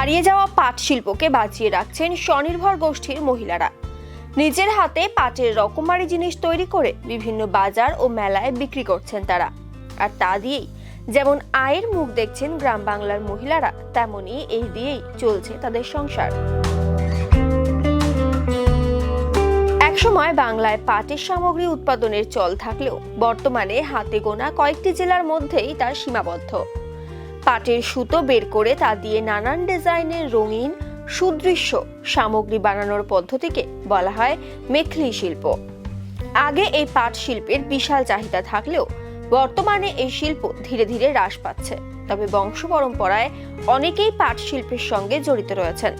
হারিয়ে যাওয়া পাট শিল্পকে বাঁচিয়ে রাখছেন স্বনির্ভর গোষ্ঠীর মহিলারা। নিজের হাতে পাটের রকমারি জিনিস তৈরি করে বিভিন্ন বাজার ও মেলায় বিক্রি করছেন তারা। আর তা দিয়েই যেমন আয়ের মুখ দেখছেন গ্রাম বাংলার মহিলারা, তেমনি এই দিয়েই চলছে তাদের সংসার। একসময় বাংলায় পাটের সামগ্রী উৎপাদনের চল থাকলেও বর্তমানে হাতে গোনা কয়েকটি জেলার মধ্যেই তার সীমাবদ্ধ। পাটের সুতো বের করে তা দিয়ে নানান ডিজাইনের রঙিন সুদৃশ্য সামগ্রী বানানোর পদ্ধতিকে বলা হয় মেখলি শিল্প। আগে এই পাট শিল্পের বিশাল চাহিদা থাকলেও বর্তমানে এই শিল্প ধীরে ধীরে হ্রাস পাচ্ছে। তবে বংশ পরম্পরায় অনেকেই পাট শিল্পের সঙ্গে জড়িত রয়েছেন।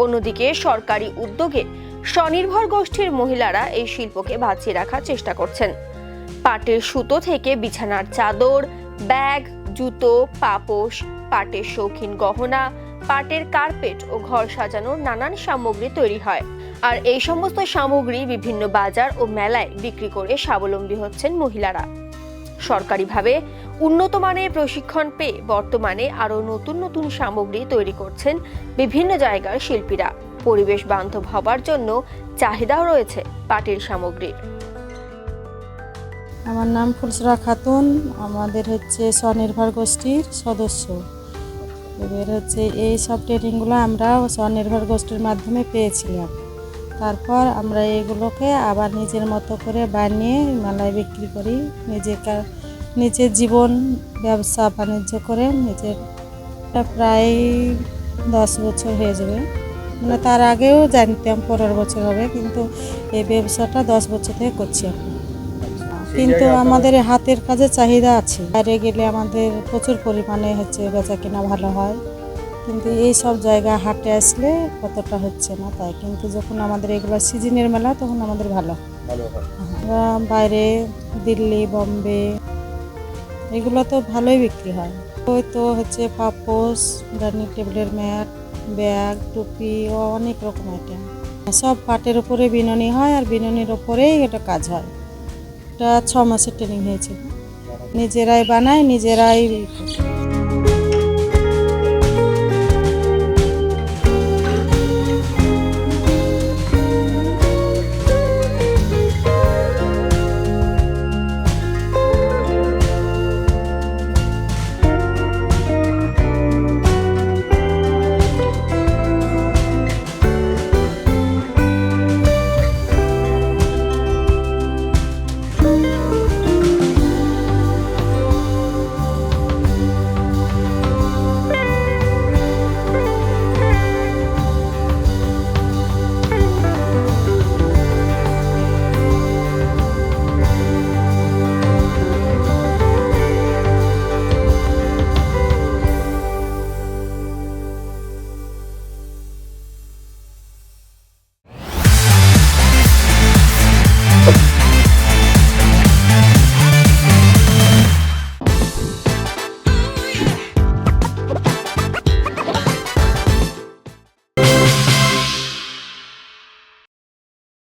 অন্যদিকে সরকারি উদ্যোগে স্বনির্ভর গোষ্ঠীর মহিলারা এই শিল্পকে বাঁচিয়ে রাখার চেষ্টা করছেন। পাটের সুতো থেকে বিছানার চাদর, ব্যাগ, জুতো, পাপোশ, পাটের শৌখিন গহনা, পাটের কার্পেট ও ঘর সাজানোর নানান সামগ্রী তৈরি হয়। আর এই সমস্ত সামগ্রী বিভিন্ন বাজার ও মেলায় বিক্রি করে স্বাবলম্বী হচ্ছেন মহিলারা। সরকারিভাবে উন্নত মানের প্রশিক্ষণ পেয়ে বর্তমানে আরও নতুন নতুন সামগ্রী তৈরি করছেন বিভিন্ন জায়গার শিল্পীরা। পরিবেশ বান্ধব হবার জন্য চাহিদাও রয়েছে পাটের সামগ্রীর। আমার নাম ফুলসরা খাতুন, আমাদের স্বনির্ভর গোষ্ঠীর সদস্য। এবার এই সব ট্রেনিংগুলো আমরা স্বনির্ভর গোষ্ঠীর মাধ্যমে পেয়েছিলাম। তারপর আমরা এগুলোকে আবার নিজের মতো করে বানিয়ে মেলায় বিক্রি করি। নিজের জীবন ব্যবসা বাণিজ্য করে প্রায় 10 বছর হয়ে যাবে। মানে তার আগেও জানতাম 15 বছর হবে, কিন্তু এই ব্যবসাটা 10 বছর থেকে করছি এখন। কিন্তু আমাদের হাতের কাজে চাহিদা আছে। বাইরে গেলে আমাদের প্রচুর পরিমাণে বেচা কেনা ভালো হয়, কিন্তু এই সব জায়গা হাটে আসলে কতটা হচ্ছে না তাই। কিন্তু যখন আমাদের এগুলো সিজনের মেলা তখন আমাদের ভালো। আমরা বাইরে দিল্লি, বম্বে এগুলো তো ভালোই বিক্রি হয়। ওই তো পাপোশ, ডাইনিং টেবিলের ম্যাট, ব্যাগ, টুপি ও অনেক রকম আইটেম। সব পাটের উপরে বিনুনি হয়, আর বিনুনির উপরেই এটা কাজ হয়। এটা 6 মাসের ট্রেনিং হয়েছিল। নিজেরাই বানাই, নিজেরাই